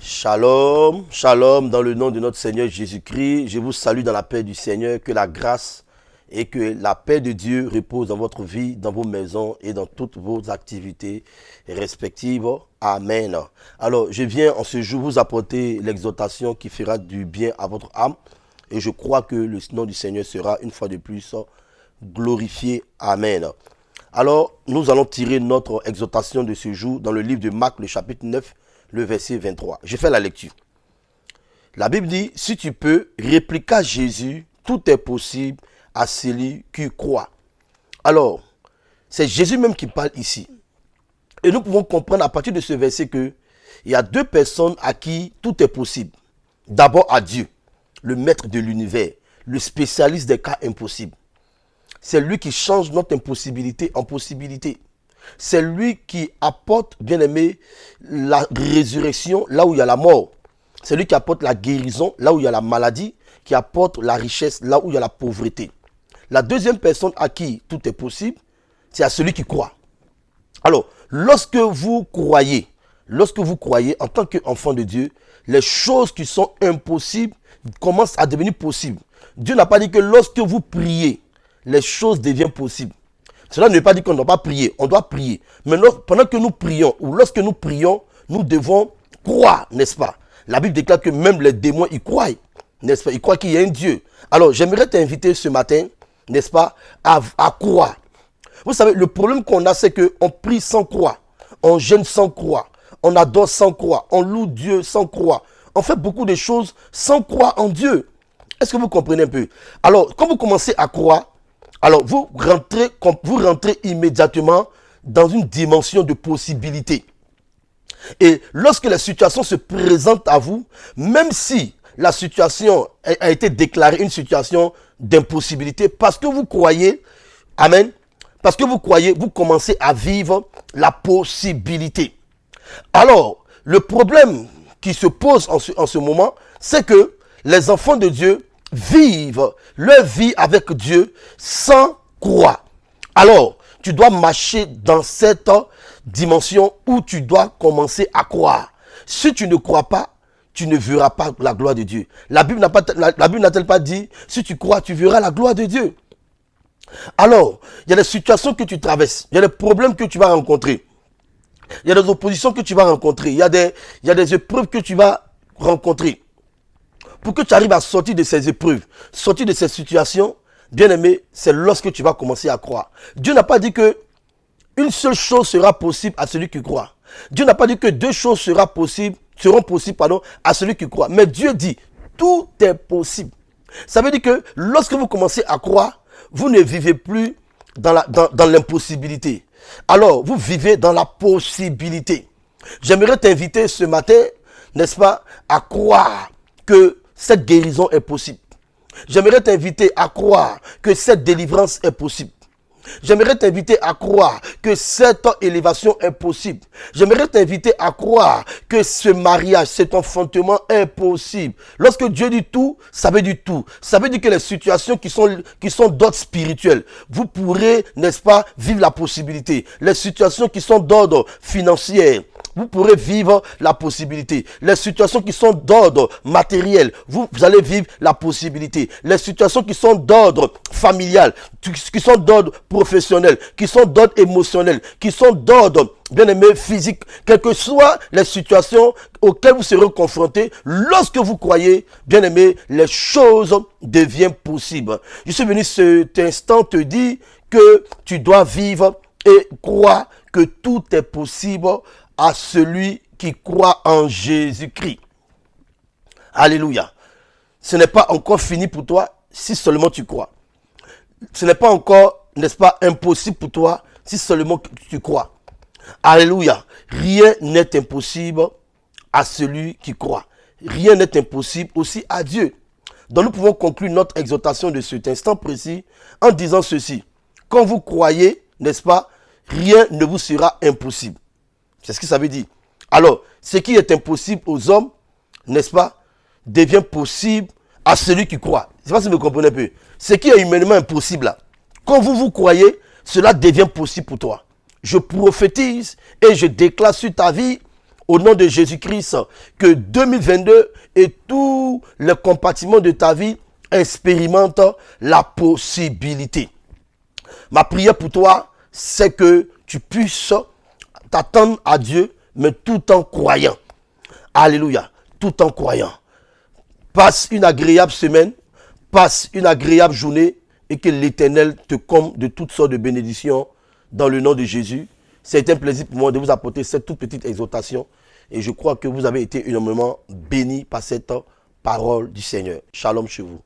Shalom, shalom dans le nom de notre Seigneur Jésus-Christ. Je vous salue dans la paix du Seigneur. Que la grâce et que la paix de Dieu repose dans votre vie, dans vos maisons et dans toutes vos activités respectives. Amen. Alors, je viens en ce jour vous apporter l'exhortation qui fera du bien à votre âme. Et je crois que le nom du Seigneur sera une fois de plus glorifié. Amen. Alors, nous allons tirer notre exhortation de ce jour dans le livre de Marc, le chapitre 9, le verset 23. Je fais la lecture. La Bible dit, si tu peux, répliqua Jésus, tout est possible à celui qui croit. Alors, c'est Jésus même qui parle ici. Et nous pouvons comprendre à partir de ce verset que il y a deux personnes à qui tout est possible. D'abord à Dieu, le maître de l'univers, le spécialiste des cas impossibles. C'est lui qui change notre impossibilité en possibilité. C'est lui qui apporte, bien aimé, la résurrection là où il y a la mort. C'est lui qui apporte la guérison là où il y a la maladie, qui apporte la richesse là où il y a la pauvreté. La deuxième personne à qui tout est possible, c'est à celui qui croit. Alors, lorsque vous croyez en tant qu'enfant de Dieu, les choses qui sont impossibles commencent à devenir possibles. Dieu n'a pas dit que lorsque vous priez, les choses deviennent possibles. Cela ne veut pas dire qu'on ne doit pas prier, on doit prier. Mais pendant que nous prions, ou lorsque nous prions, nous devons croire, n'est-ce pas? La Bible déclare que même les démons y croient, n'est-ce pas? Ils croient qu'il y a un Dieu. Alors, j'aimerais t'inviter ce matin, n'est-ce pas, à croire. Vous savez, le problème qu'on a, c'est qu'on prie sans croire, on jeûne sans croire, on adore sans croire, on loue Dieu sans croire. On fait beaucoup de choses sans croire en Dieu. Est-ce que vous comprenez un peu? Alors, quand vous commencez à croire, alors vous rentrez immédiatement dans une dimension de possibilité. Et lorsque la situation se présente à vous, même si la situation a été déclarée une situation d'impossibilité, parce que vous croyez, amen, parce que vous croyez, vous commencez à vivre la possibilité. Alors, le problème qui se pose en ce moment, c'est que les enfants de Dieu vivent leur vie avec Dieu sans croire. Alors, tu dois marcher dans cette dimension où tu dois commencer à croire. Si tu ne crois pas, tu ne verras pas la gloire de Dieu. La Bible n'a-t-elle pas dit, si tu crois, tu verras la gloire de Dieu. Alors, il y a des situations que tu traverses, il y a des problèmes que tu vas rencontrer, il y a des oppositions que tu vas rencontrer, il y a des épreuves que tu vas rencontrer. Pour que tu arrives à sortir de ces épreuves, sortir de ces situations, bien aimé, c'est lorsque tu vas commencer à croire. Dieu n'a pas dit que une seule chose sera possible à celui qui croit. Dieu n'a pas dit que deux choses seront possibles à celui qui croit. Mais Dieu dit, tout est possible. Ça veut dire que lorsque vous commencez à croire, vous ne vivez plus dans l'impossibilité. Alors, vous vivez dans la possibilité. J'aimerais t'inviter ce matin, n'est-ce pas, à croire que cette guérison est possible. J'aimerais t'inviter à croire que cette délivrance est possible. J'aimerais t'inviter à croire que cette élévation est possible. J'aimerais t'inviter à croire que ce mariage, cet enfantement est possible. Lorsque Dieu dit tout, ça veut dire tout. Ça veut dire que les situations qui sont d'ordre spirituel, vous pourrez, n'est-ce pas, vivre la possibilité. Les situations qui sont d'ordre financier, vous pourrez vivre la possibilité. Les situations qui sont d'ordre matériel, vous allez vivre la possibilité. Les situations qui sont d'ordre familial, qui sont d'ordre professionnel, qui sont d'ordre émotionnel, qui sont d'ordre, bien aimé, physique, quelles que soient les situations auxquelles vous serez confrontés, lorsque vous croyez, bien aimé, les choses deviennent possibles. Je suis venu cet instant te dire que tu dois vivre et croire que tout est possible à celui qui croit en Jésus-Christ. Alléluia. Ce n'est pas encore fini pour toi si seulement tu crois. Ce n'est pas encore, n'est-ce pas, impossible pour toi si seulement tu crois. Alléluia. Rien n'est impossible à celui qui croit. Rien n'est impossible aussi à Dieu. Donc nous pouvons conclure notre exhortation de cet instant précis en disant ceci. Quand vous croyez, n'est-ce pas, rien ne vous sera impossible. C'est ce que ça veut dire. Alors, ce qui est impossible aux hommes, n'est-ce pas, devient possible à celui qui croit. Je ne sais pas si vous me comprenez un peu. Ce qui est humainement impossible là, quand vous croyez, cela devient possible pour toi. Je prophétise et je déclare sur ta vie au nom de Jésus-Christ, que 2022 et tous les compartiments de ta vie expérimentent la possibilité. Ma prière pour toi, c'est que tu puisses t'attendre à Dieu, mais tout en croyant. Alléluia, tout en croyant. Passe une agréable semaine, passe une agréable journée et que l'Éternel te comble de toutes sortes de bénédictions dans le nom de Jésus. C'est un plaisir pour moi de vous apporter cette toute petite exhortation et je crois que vous avez été énormément bénis par cette parole du Seigneur. Shalom chez vous.